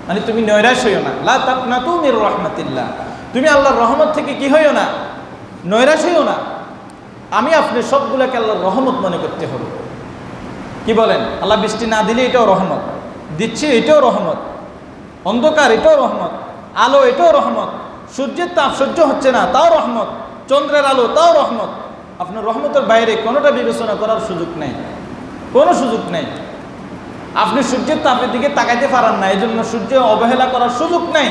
মানে তুমি নৈরাশ হইও না, লা তাকনাতু মির রাহমাতিল্লাহ, তুমি আল্লাহর রহমত থেকে কি হইও না, নৈরাশ হইও না। আমি আপনি সবগুলোকে আল্লাহর রহমত মনে করতে হবে। কি বলেন? আল্লাহ বৃষ্টি না দিলে এটাও রহমত, দিচ্ছে এটাও রহমত, অন্ধকার এটাও রহমত, আলো এটাও রহমত, সূর্যের তাপ সহ্য হচ্ছে না তাও রহমত, চন্দ্রের আলো তাও রহমত। আপনার রহমতের বাইরে কোনোটা বিবেচনা করার সুযোগ নেই, কোনো সুযোগ নেই। আপনি সূর্যের তাপের দিকে তাকাইতে পারেন না, এই জন্য সূর্য অবহেলা করার সুযোগ নেই।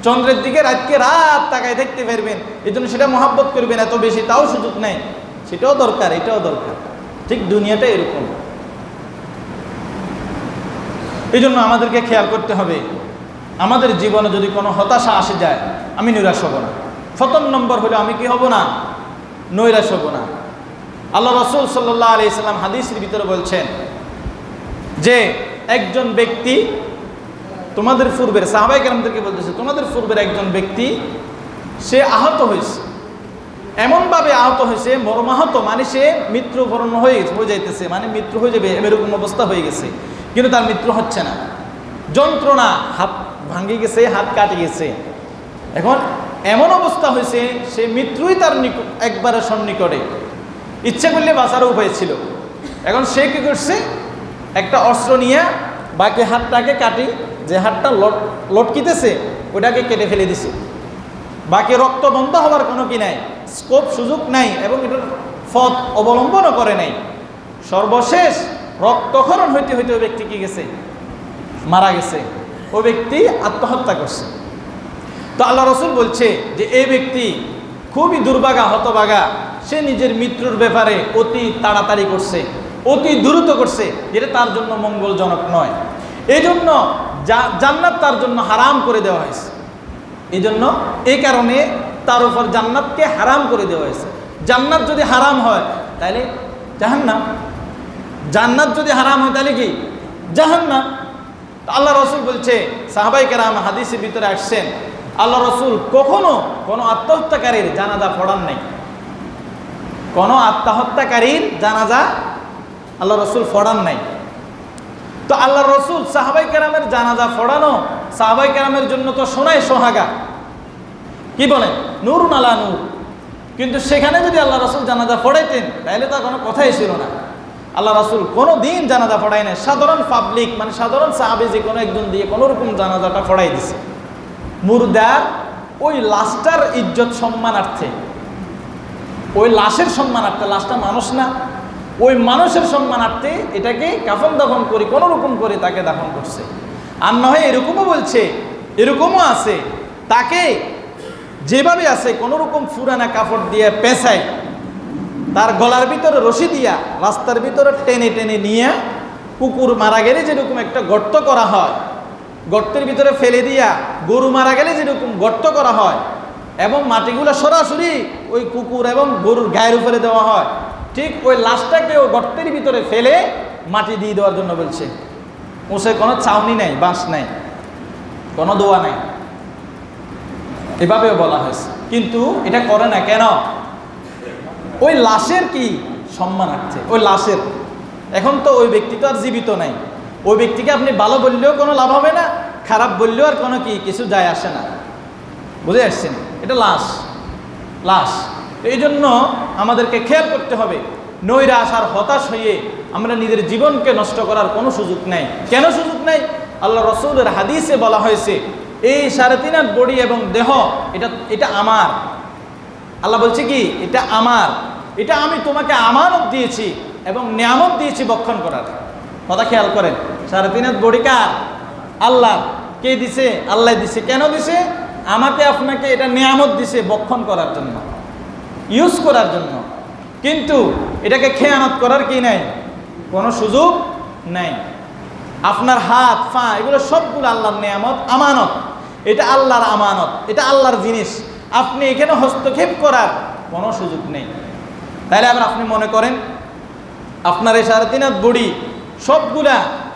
চন্দ্রের দিকে রাতকে রাত তাকাই দেখতে পারবেন, এই জন্য সেটা মহাব্বত করবেন এত বেশি, তাও সুযোগ নেই। সেটাও দরকার, এটাও দরকার। ঠিক দুনিয়াটা এরকম। এই জন্য আমাদেরকে খেয়াল করতে হবে, আমাদের জীবনে যদি কোনো হতাশা আসে যায়, আমি নিরাশ হব না। প্রথম নম্বর হলো আমি কি হব না, নৈরাশ হব না। আল্লাহ রাসূল সাল্লাল্লাহু আলাইহি সাল্লাম হাদিসের ভিতরে বলছেন যে একজন ব্যক্তি, তোমাদের পূর্বের সাহাবায়ে কেরামদেরকে বলতেছে, তোমাদের পূর্বের একজন ব্যক্তি সে আহত হয়েছে, এমনভাবে আহত হয়েছে, মর্মাহত, মানে সে মৃত্যুবরণ হয়ে যাইতেছে, মানে মৃত্যু হয়ে যাবে এরকম অবস্থা হয়ে গেছে, কিন্তু তার মৃত্যু হচ্ছে না। যন্ত্রণা, হাত ভাঙে গেছে, হাত কাটে গেছে। এখন এমন অবস্থা হয়েছে সে মৃত্যুই তার একবারে সন্নিকটে, ইচ্ছে করলে বাঁচারও উপায় ছিল। এখন সে কী করছে, একটা অস্ত্র নিয়ে বাকি হাতটাকে কাটি, যে হাতটা লটকিতেছে ওটাকে কেটে ফেলে দিছে। বাকি রক্ত বন্ধ হওয়ার কোনো কি নাই, স্কোপ, সুযোগ নাই, এবং এটার পথ অবলম্বনও করে নাই। সর্বশেষ রক্তক্ষরণ হইতে হইতে ওই ব্যক্তি কি গেছে, মারা গেছে। ওই ব্যক্তি আত্মহত্যা করছে। তো আল্লাহ রাসূল বলছে যে এই ব্যক্তি খুবই দুর্ভাগা, হতভাগা, সে নিজের মৃত্যুর ব্যাপারে অতি তাড়াতাড়ি করছে, অতি দ্রুত করছে, যেটা তার জন্য মঙ্গলজনক নয়। এই জন্য জান্নাত তার জন্য হারাম করে দেওয়া হয়েছে। এই জন্য এই কারণে তার উপর জান্নাতকে হারাম করে দেওয়া হয়েছে। জান্নাত যদি হারাম হয় তাহলে জাহান্নাম, জান্নাত যদি হারাম হয় তাহলে কি, জাহান্নাম। আল্লাহ রাসূল বলছে, সাহাবায়ে কেরাম হাদিসের ভিতরে আসছেন, আল্লাহ রাসূল কখনো কোনো আত্মহত্যাকারীর জানাজা পড়ান নাই। কোনো আত্মহত্যাকারীর জানাজা আল্লাহ রাসূল পড়ান নাই। তো আল্লাহ রাসূল সাহাবায়ে কেরামের জানাজা পড়ানো সাহাবায়ে কেরামের জন্য তো সোনায় সোহাগা, কি বলেন, নূরুন আলা নূর। কিন্তু সেখানে যদি আল্লাহ রাসূল জানাজা পড়াইতেন তাহলে তার কোনো কথাই ছিল না। আল্লাহ রাসূল কোনো দিন জানাজা পড়ায় নাই। সাধারণ পাবলিক, মানে সাধারণ সাহাবী যে কোনো একজন দিয়ে কোনো রকম জানাজাটা পড়াই দিছে। মুর্দার ওই লাশটার ইজ্জত সম্মানার্থে, ওই লাশের সম্মানার্থে, লাশটা মানুষ না, ওই মানুষের সম্মানার্থে এটাকে কাফন দাফন করে কোনো রকম করে তাকে দাফন করছে। আর নয় এরকমও বলছে, এরকমও আছে, তাকে যেভাবে আছে কোনো রকম পুরানা কাপড় দিয়ে পেঁচায়, তার গলার ভিতরে রশি দিয়া রাস্তার ভিতরে টেনে টেনে নিয়ে কুকুর মারা গেলে যেরকম একটা গর্ত করা হয়, গর্তের ভিতরে ফেলে দিয়া গরু মারা গেলে যেরকম গর্ত করা হয়, এবং মাটিগুলো সরাসরি ওই কুকুর এবং গরুর গায়ের উপরে দেওয়া হয়, ঠিক ওই লাশটাকে ও গর্তের ভিতরে ফেলে মাটি দিয়ে দেওয়ার জন্য বলছে। ওসে কোনো ছাউনি নাই, বাঁশ নাই, কোনো দোয়া নাই, এভাবেও বলা হয়েছে। কিন্তু এটা করে না কেন? ওই লাশের কি সম্মানার্থে, ওই লাশের। এখন তো ওই ব্যক্তি তো আর জীবিত নাই, ওই ব্যক্তিকে আপনি ভালো বললেও কোনো লাভ হবে না, খারাপ বললেও আর কোনো কিছু যায় আসে না। বুঝে আসছেন? এটা লাশ, লাশ। এই জন্য আমাদেরকে খেয়াল করতে হবে, নৈরাশ আর হতাশ হয়ে আমরা নিজের জীবনকে নষ্ট করার কোনো সুযোগ নেই। কেন সুযোগ নেই? আল্লাহ রাসূলের হাদিসে বলা হয়েছে এই 3.5 হাত বডি এবং দেহ এটা আমার। আল্লাহ বলছে কি, এটা আমার, এটা আমি তোমাকে আমানত দিয়েছি এবং নিয়ামত দিয়েছি বক্ষণ করার। কথা খেয়াল করেন, 3.5 হাত বডি কার? আল্লাহ। কে দিছে? আল্লাহ দিছে। কেন দিছে? আমাকে আপনাকে এটা নিয়ামত দিছে বক্ষণ করার জন্য, ইউজ করার জন্য। কিন্তু এটাকে খেয়ানত করার কি নাই, কোনো সুযোগ নাই। আপনার হাত, পা, এগুলো সবগুলো আল্লাহর নিয়ামত, আমানত। এটা আল্লাহর আমানত, এটা আল্লাহর জিনিস। আপনি এখানে হস্তক্ষেপ করার কোনো সুযোগ নেই। তাহলে আবার আপনি মনে করেন আপনার এই 3.5 হাত বডি সবগুলা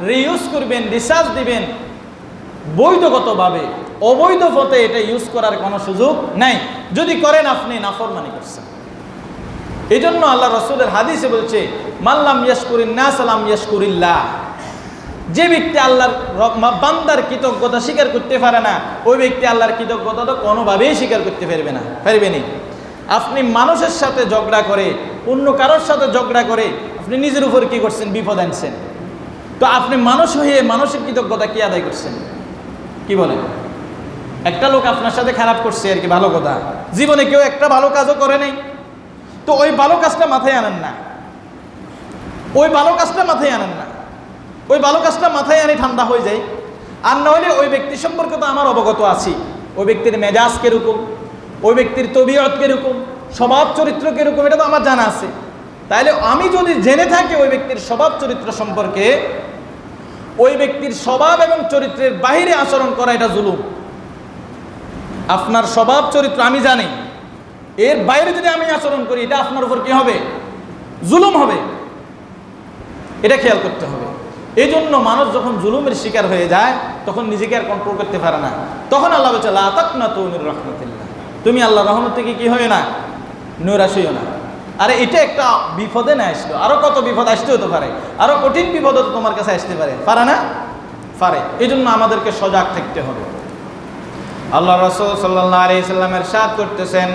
রিইউজ করবেন, রিচার্জ দিবেন বৈধগতভাবে, অবৈধ পথে এটা ইউজ করার কোনো সুযোগ নাই। যদি করেন আপনি নাফরমানি করছেন। এই জন্য আল্লাহ রাসূলের হাদিসে বলছে, মাল্লাম ইয়াশকুরিন নাস লাম ইয়াশকুরিল্লাহ। যে ব্যক্তি আল্লাহর বান্দার কৃতজ্ঞতা স্বীকার করতে পারে না, ওই ব্যক্তি আল্লাহর কৃতজ্ঞতা তো কোনোভাবেই স্বীকার করতে পারবেনি। আপনি মানুষের সাথে ঝগড়া করে, অন্য কারোর সাথে ঝগড়া করে আপনি নিজের উপর কি করছেন? বিপদ আনছেন। তো আপনি মানুষ হয়ে মানুষের কৃতজ্ঞতা কি আদায় করছেন? কি বলেন? একটা লোক আপনার সাথে খারাপ করছে আর কি, ভালো কথা, জীবনে কেউ একটা ভালো কাজও করে নাই, তো ওই ভালো কাজটা মাথায় আনেন না, ওই ভালো কাজটা মাথায় আনেন না, ওই ভালো কাজটা মাথায় আনি ঠান্ডা হয়ে যায়। আর না হলে ওই ব্যক্তি সম্পর্কে তো আমার অবগত আছি, ওই ব্যক্তির মেজাজ কিরকম, ওই ব্যক্তির তবিয়ত কিরকম, স্বভাব চরিত্র কিরকম, এটা তো আমার জানা আছে। তাইলে আমি যদি জেনে থাকি ওই ব্যক্তির স্বভাব চরিত্র সম্পর্কে, ওই ব্যক্তির স্বভাব এবং চরিত্রের বাহিরে আচরণ করা এটা জুলুম। আপনার স্বভাব চরিত্র আমি জানি, এর বাইরে যদি আমি আচরণ করি এটা আপনার উপর কি হবে? জুলুম হবে। এটা খেয়াল করতে হবে। এই জন্য মানুষ যখন জুলুমের শিকার হয়ে যায় তখন নিজেকে আর কন্ট্রোল করতে পারে না, তখন আল্লাহ বলছে লা তাকনাতু মির রাহমাতিল্লাহ, তুমি আল্লাহর রহমত থেকে কি হইও না? নৈরাশ হইও না। আরে এটা একটা বিপদে না আসলো, আরো কত বিপদ আসতে হতে পারে, আরো কঠিন বিপদও তো তোমার কাছে আসতে পারে না? পারে। এই জন্য আমাদেরকে সজাগ থাকতে হবে। আল্লাহ রাসূল সাল্লাল্লাহু আলাইহি সাল্লাম ইরশাদ করতেছেন,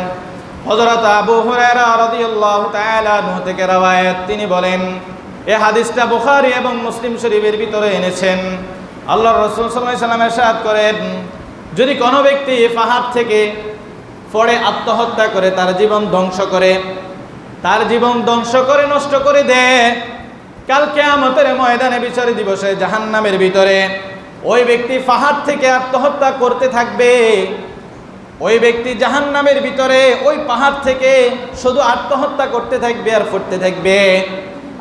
হযরত আবু হুরায়রা রাদিয়াল্লাহু তাআলা আনহু থেকে রওয়ায়াত, তিনি বলেন, এই হাদিসটা বুখারী এবং মুসলিম শরীফের ভিতরে এনেছেন। আল্লাহ রাসূল সাল্লাল্লাহু আলাইহি সাল্লাম ইরশাদ করেন, যদি কোনো ব্যক্তি পাহাড় থেকে পড়ে আত্মহত্যা করে, তার জীবন ধ্বংস করে নষ্ট করে দেয়, কাল কিয়ামতের ময়দানে বিচার দিবসে জাহান্নামের ভিতরে ওই ব্যক্তি পাহাড় থেকে আত্মহত্যা করতে থাকবে। ওই ব্যক্তি জাহান্নামের ভিতরে ওই পাহাড় থেকে শুধু আত্মহত্যা করতে থাকবে আর পড়তে থাকবে,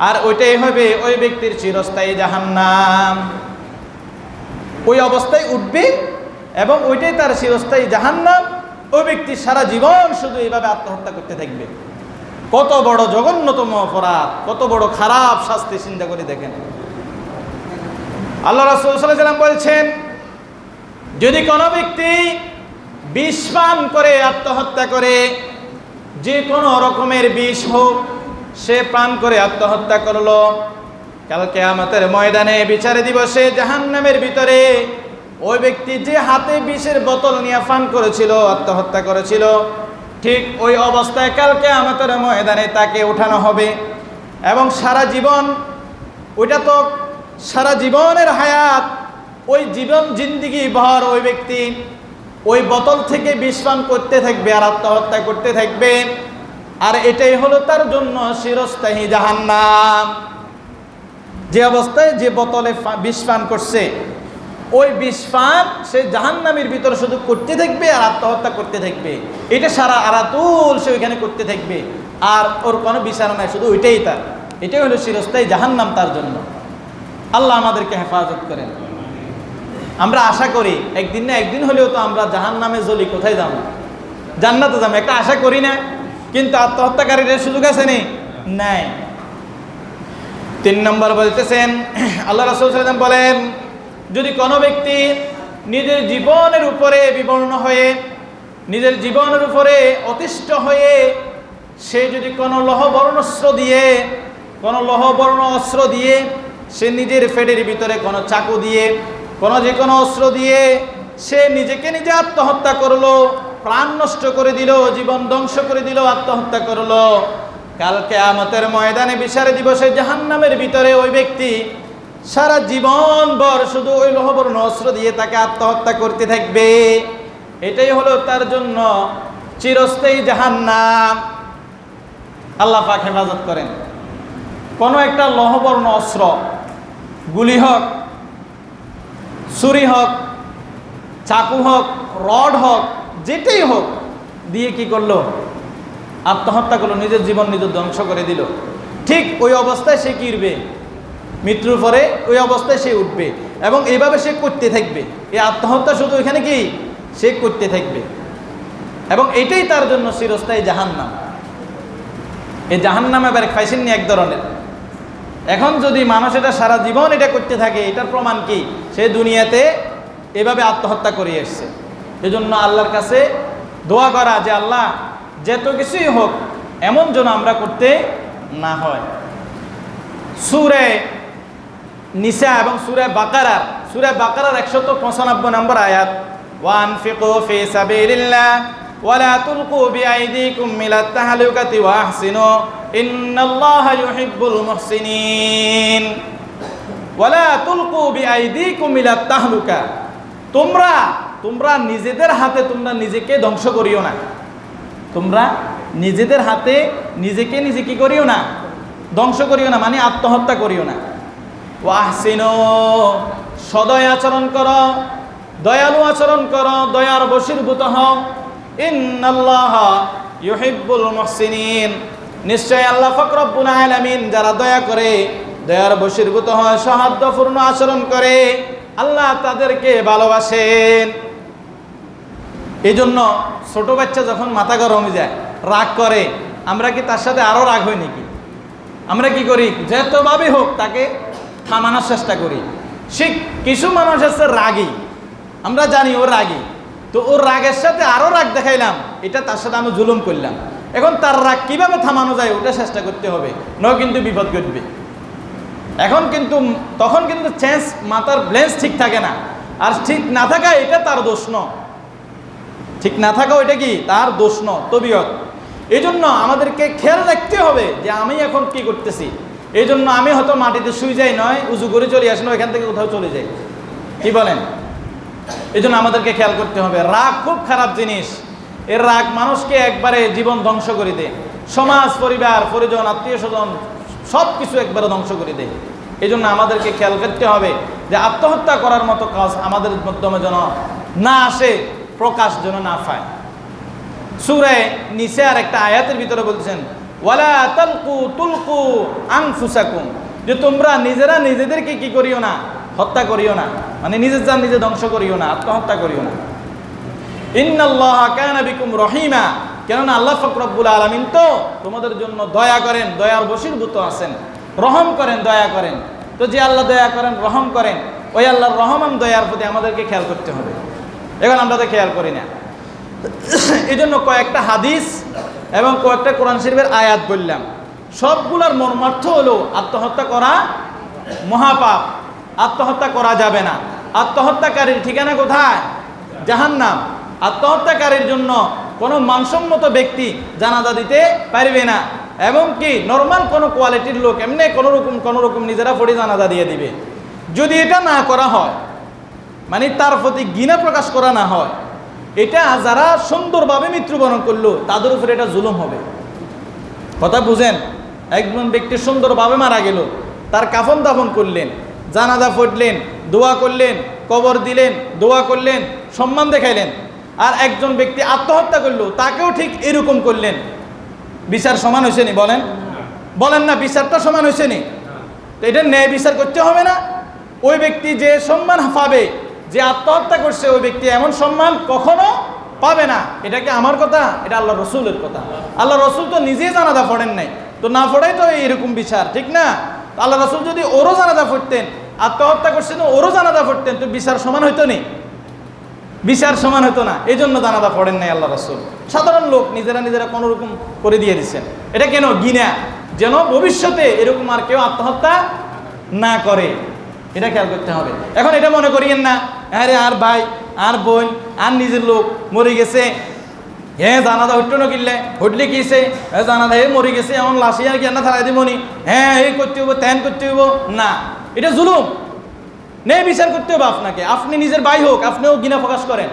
আর ওইটাই হবে ওই ব্যক্তির চিরস্থায়ী জাহান্নাম। ওই অবস্থায় উঠবে এবং ওইটাই তার চিরস্থায়ী জাহান্নাম। ওই ব্যক্তি সারা জীবন শুধু এইভাবে আত্মহত্যা করতে থাকবে। কত বড় জঘন্যতম অপরাধ, কত বড় খারাপ শাস্তি, চিন্তা করে দেখেন। আল্লাহ রাসূল সাল্লাল্লাহু আলাইহি ওয়াসাল্লাম বলেছেন, যদি কোনো ব্যক্তি বিষ পান করে আত্মহত্যা করে, যে কোনো রকমের বিষ হোক, সে পান করে আত্মহত্যা করলো, কাল কিয়ামতের ময়দানে বিচারে দিবসে জাহান্নামের ভিতরে ওই ব্যক্তি যে হাতে বিষের বোতল নিয়ে পান করেছিল, আত্মহত্যা করেছিল, ঠিক ওই অবস্থায় কাল কিয়ামতের ময়দানে তাকে উঠানো হবে এবং সারা জীবন, ওইটা তো সারা জীবনের হায়াত, ওই জীবন জিন্দিগি ভর ওই ব্যক্তি ওই বোতল থেকে বিষ পান করতে থাকবে আর আত্মহত্যা করতে থাকবে, আর এটাই হলো তার জন্য চিরস্থায়ী জাহান্নাম। যে অবস্থায় যে বোতলে বিষ পান করছে, ওই বিষ পান সে জাহান্নামের ভিতরে শুধু করতে থাকবে আর আত্মহত্যা করতে থাকবে, এটা সারা আরাতুল সে ওইখানে করতে থাকবে, আর ওর কোনো বিচার নাই, শুধু ওইটাই তার, এটাই হলো চিরস্থায়ী জাহান্নাম তার জন্য। আল্লাহ আমাদেরকে হেফাজত করেন। আমরা আশা করি একদিন না একদিন হলেও তো আমরা জাহান্নামে জ্বলি, কোথায় যাবো? জান্নাতে যাবো, একটা আশা করি না? কিন্তু আত্মহত্যাকারীদের সুযোগ আছে নাই। 3 নম্বর বলতেছেন, আল্লাহ রাসূল সাল্লাল্লাহু আলাইহি ওয়াসাল্লাম বলেন, যদি কোনো ব্যক্তি নিজের জীবনের উপরে বিবর্ণ হয়ে, নিজের জীবনের উপরে অতিষ্ঠ হয়ে, সে যদি কোনো লোহবর্ণ অস্ত্র দিয়ে সে নিজের পেটের ভিতরে কোনো চাকু দিয়ে, যে কোনো অস্ত্র দিয়ে সে নিজেকে নিজে আত্মহত্যা করলো, প্রাণ নষ্ট করে দিল, জীবন ধ্বংস করে দিল, আত্মহত্যা করলো, কাল কিয়ামতের ময়দানে বিচারে দিবসে জাহান্নামের ভিতরে ওই ব্যক্তি সারা জীবন ভর শুধু ওই লোহবর্ণ অস্ত্র দিয়ে তাকে আত্মহত্যা করতে থাকবে। এটাই হলো তার জন্য চিরস্থায়ী জাহান্নাম। আল্লাহ পাক হেফাজত করেন। কোনো একটা লোহবর্ণ অস্ত্র, গুলি হোক, ছুরি হোক, চাকু হোক, রড হোক, যেটাই হোক, দিয়ে কি করলো? আত্মহত্যা করলো, নিজের জীবন নিজের ধ্বংস করে দিল। ঠিক ওই অবস্থায় সে কি উঠবে? মৃত্যুর পরে ওই অবস্থায় সে উঠবে এবং এইভাবে সে করতে থাকবে। এই আত্মহত্যা শুধু এখানে কি সে করতে থাকবে এবং এটাই তার জন্য চিরস্থায়ী জাহান্নাম। এই জাহান্নাম এবার খাইছেন এক ধরনের। এখন যদি মানুষ এটা সারা জীবন এটা করতে থাকে, এটার প্রমাণ কি? সে দুনিয়াতে এভাবে আত্মহত্যা করে এসছে। এজন্য আল্লাহর কাছে দোয়া করা যে আল্লাহ যত কিছুই হোক এমন যেন আমরা করতে না হয়। সূরা নিসা এবং সূরা বাকারার 195 নম্বর আয়াত, ওয়ানফিকু ফি সাবিলিল্লাহ ওয়ালা তুলকু বিআইদিকুম ইলাত তাহলুকাতি ওয়া আহসিনু ইন্নাল্লাহা ইউহিব্বুল মুহসিনিন। ওয়ালা তুলকু বিআইদিকুম ইলাত তাহলুকা, তোমরা নিজেদের হাতে তোমরা নিজেকে ধ্বংস করিও না। তোমরা নিজেদের হাতে নিজেকে নিজে কি করিও না, ধ্বংস করিও না, মানে আত্মহত্যা করিও না। ওয়া আহসিনু, সদয় আচরণ করো, দয়ালু আচরণ করো, দয়ার বশীভূত হও। ইন্নাল্লাহা ইউহিব্বুল মুহসিনিন, নিশ্চয় আল্লাহ পাক রব্বুল আলামিন যারা দয়া করে, দয়ার বশীভূত হয়, সৌহার্দ্যপূর্ণ আচরণ করে, আল্লাহ তাদেরকে ভালোবাসেন। এই জন্য ছোট বাচ্চা যখন মাথা গরম হয়ে যায়, রাগ করে, আমরা কি তার সাথে আরো রাগ হই নাকি? আমরা কি করি? যেতভাবে হোক তাকে থামানোর চেষ্টা করি। কিছু মানুষ আছে রাগী, আমরা জানি ও রাগী, তো ওর রাগের সাথে আরো রাগ দেখাইলাম, এটা তার সাথে আমি জুলুম করলাম। এখন তার রাগ কিভাবে থামানো যায় ওটা চেষ্টা করতে হবে, নয় কিন্তু বিপদ ঘটবে। তখন কিন্তু মাথার ব্লেন্স ঠিক থাকে না, আর ঠিক না থাকা এটা তার দোষ ন, ঠিক না থাকা ওইটা কি তার দোষ ন, তবিয়ত। এই জন্য আমাদেরকে খেয়াল রাখতে হবে যে আমি এখন কি করতেছি। এই জন্য আমি হয়তো মাটিতে শুয়ে যাই নয়, উজু করে চলে আসি না, এখান থেকে কোথাও চলে যাই, কি বলেন? এই জন্য আমাদেরকে খেয়াল করতে হবে। রাগ খুব খারাপ জিনিস, এর রাগ মানুষকে একবারে জীবন ধ্বংস করে দেয়, সমাজ, পরিবার, পরিজন, আত্মীয় স্বজন সব কিছু একবারে ধ্বংস করে দেয়। এই জন্য আমাদেরকে খেয়াল করতে হবে যে আত্মহত্যা করার মতো কাজ আমাদের মাধ্যমে যেন না আসে, প্রকাশ যেন না পায়। সূরা নিসার একটা আয়াতের ভিতরে বলছেন, ওয়ালা তুলকু আনফুসাকুম, যে তোমরা নিজেরা নিজেদেরকে কি করিও না, হত্যা করিও না, মানে নিজের জান নিজে ধ্বংস করিও না, আত্মহত্যা করিও না। ইন্নাল্লাহা কানা বিকুম রহিমা, কেননা আল্লাহ পাক রব্বুল আলামিন তো তোমাদের জন্য দয়া করেন, দয়ার বশীভূত আছেন, রহম করেন, দয়া করেন। তো যে আল্লাহ দয়া করেন, রহম করেন, ওই আল্লাহর রহম দয়ার প্রতি আমাদেরকে খেয়াল করতে হবে। এখন আমরা তো খেয়াল করি না। এই জন্য কয়েকটা হাদিস এবং কয়েকটা কোরআন শরীফের আয়াত বললাম, সবগুলোর মর্মার্থ হলো আত্মহত্যা করা মহাপাপ, আত্মহত্যা করা যাবে না। আত্মহত্যাকারীর ঠিকানা কোথায়? জাহান্নাম। আত্মহত্যাকারীর জন্য কোনো মানসম্মত ব্যক্তি জানাজা দিতে পারবে না, এবং কি নর্মাল কোনো কোয়ালিটির লোক এমনি কোনো রকম নিজেরা পড়ে জানাজা দিয়ে দিবে। যদি এটা না করা হয়, মানে তার প্রতি ঘৃণা প্রকাশ করা না হয়, এটা যারা সুন্দরভাবে মৃত্যুবরণ করলো তাদের উপরে এটা জুলুম হবে। কথা বুঝেন? একজন ব্যক্তি সুন্দরভাবে মারা গেল, তার কাফন দাফন করলেন, জানাজা পড়লেন, দোয়া করলেন, কবর দিলেন, দোয়া করলেন, সম্মান দেখাইলেন, আর একজন ব্যক্তি আত্মহত্যা করলো, তাকেও ঠিক এরকম করলেন, বিচার সমান হয়েছে নি? বলেন না, বিচারটা সমান হয়েছে নি? তো এটা ন্যায় বিচার করতে হবে না? ওই ব্যক্তি যে সম্মান পাবে, যে আত্মহত্যা করছে, ওই ব্যক্তি এমন সম্মান কখনো পাবে না। এটা কি আমার কথা? এটা আল্লাহ রসুলের কথা। আল্লাহ রসুল তো নিজেই জানাজা পড়েন নাই, তো না পড়াই তো এরকম বিচার, ঠিক না? আল্লাহ রসুল যদি ওরও জানাজা পড়তেন, আত্মহত্যা করছেন ওরও জানাজা পড়তেন, তো বিচার সমান হইতো নি? বিচার সমান হতো না। এই জন্য জানাজা পড়েন নাই আল্লাহ রসুল। সাধারণ লোক নিজেরা কোনো রকম করে দিয়ে দিচ্ছেন। এটা কেন? ঘৃণা, যেন ভবিষ্যতে এরকম আর কেউ আত্মহত্যা না করে, এটা খেয়াল করতে হবে। এখন এটা মনে করিয়েন না, আরে আর ভাই, আর বোন, আর নিজের লোক মরে গেছে, হ্যাঁ জানাজা হইতো না, কিনলে হটলে কিছে, হ্যাঁ জানাজা হে মরে গেছে, এমন লাশি আর কি না থালাই দিবনি, হ্যাঁ এই করতে হইব, ত্যান করতে হইব না, এটা জুলুম। ন্যায় বিচার করতে হবে আপনাকে। আপনি নিজের ভাই হোক, আপনিও ঘৃণা প্রকাশ করেন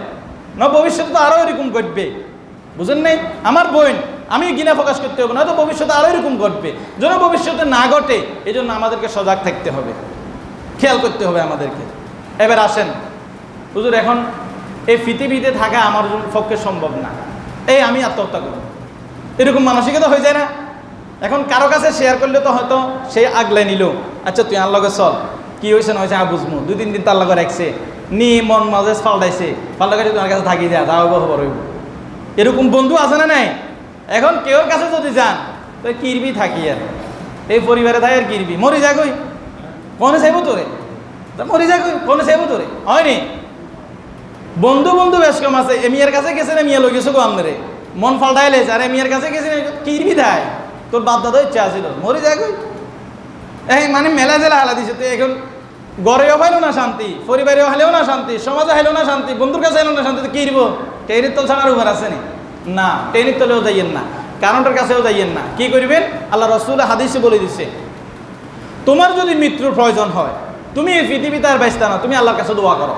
না, ভবিষ্যতে তো আরও এরকম ঘটবে, বুঝেন নাই? আমার বোন, আমি ঘৃণা প্রকাশ করতে হবে না, তো ভবিষ্যতে আরও এরকম ঘটবে, যেন ভবিষ্যতে না ঘটে। এই জন্য আমাদেরকে সজাগ থাকতে হবে, খেয়াল করতে হবে আমাদেরকে। এবার আসেন হুজুর, এখন এই পৃথিবীতে থাকা আমার পক্ষে সম্ভব না, এই আমি আত্মহত্যা করব, এরকম মানসিকতা হয়ে যায় না? এখন কারো কাছে শেয়ার করলে তো হয়তো সে আগলে নিল, আচ্ছা তুই আর লগে চল, কি হয়েছে না হয়েছে বুঝবো, 2-3 দিন তার লগে রাখছে, নি মন মাঝে পাল্টাইছে, পাল্টাইছে তোমার কাছে থাকি দেয়া, যাও খবর হইব। এরকম বন্ধু আছে না নাই? এখন কেউর কাছে যদি যান তো কিরবি থাকি, আর এই পরিবারে থাকে আর কিরবি, মরে যা কই, কনে চাইব তোরে, মরে যা কই, কনে চাইব তোরে, হয়নি? বন্ধু বেশ কম আছে, এমিয়ার কাছে গেছে না, মিয়া লই গেছো গো আমরে, মন পাল্টাইলে, আর এমিয়ার কাছে গেছে কিরবি দেয়, তোর বাপ দাদা ইচ্ছা আছিল, মরে যা কই, এই মানে মেলা জেলা হালা দিছে। তো এখন ঘরেও হইলো না শান্তি, পরিবারেও হলেও না শান্তি, সমাজে হইলেও না শান্তি, বন্ধুর কাছে হইলো না শান্তি, তো কি দিব? টেনির তল ছাড়ার উপর আসেনি না, টেনির তলেও যাইয়েন না, কারণটার কাছেও যাইয়েন না। কি করবেন? আল্লাহ রসুল হাদিসে বলে দিছে, তোমার যদি মৃত্যুর প্রয়োজন হয়, তুমি এই পৃথিবীতে আর বাঁচতে না, তুমি আল্লাহর কাছে দোয়া করো।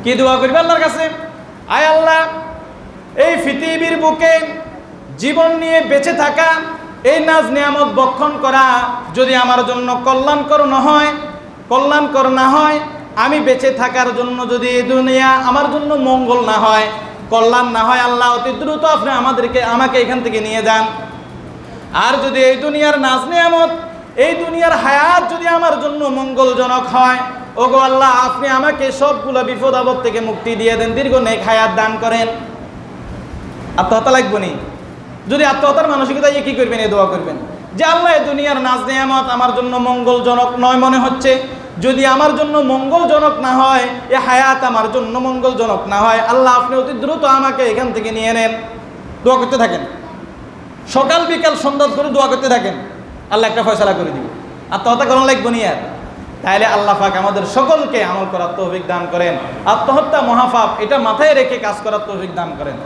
কি দোয়া করবে আল্লাহর কাছে? আয় আল্লাহ, এই পৃথিবীর বুকে জীবন নিয়ে বেঁচে থাকা, এই নাজ নিয়ামত বক্ষণ করা যদি আমার জন্য কল্যাণকর না হয়, আমি বেঁচে থাকার জন্য যদি এই দুনিয়া আমার জন্য মঙ্গল না হয়, কল্যাণ না হয়, আল্লাহ অতি দ্রুত আপনি আমাকে এখান থেকে নিয়ে যান। আর যদি এই দুনিয়ার নাজ নিয়ামত, এই দুনিয়ার হায়াত যদি আমার জন্য মঙ্গলজনক হয়, ওগো আল্লাহ, আপনি আমাকে সবগুলো বিপদ আপদ থেকে মুক্তি দিয়ে দেন, দীর্ঘ নেক হায়াত দান করেন। আত্মহত্যা লাগবে নি? যদি আত্মহত্যার মানসিকতা কি করবেন? এই দোয়া করবেন যে আল্লাহ, এই দুনিয়ার নাজ নিয়ামত আমার জন্য মঙ্গলজনক নয় মনে হচ্ছে, যদি আমার জন্য মঙ্গলজনক না হয়, এ হায়াত আমার জন্য মঙ্গলজনক না হয়, আল্লাহ আপনি অতি দ্রুত আমাকে এখান থেকে নিয়ে নেন। দোয়া করতে থাকেন, সকাল বিকাল সন্ধ্যা করে দোয়া করতে থাকেন, আল্লাহ একটা ফয়সালা করে দিবে। আত্মহত্যা করানো লাগবে নি আর। তাইলে আল্লাহ পাক আমাদের সকলকে আমল করার তৌফিক দান করেন। আত্মহত্যা মহাপাপ, এটা মাথায় রেখে কাজ করার তৌফিক দান করেন।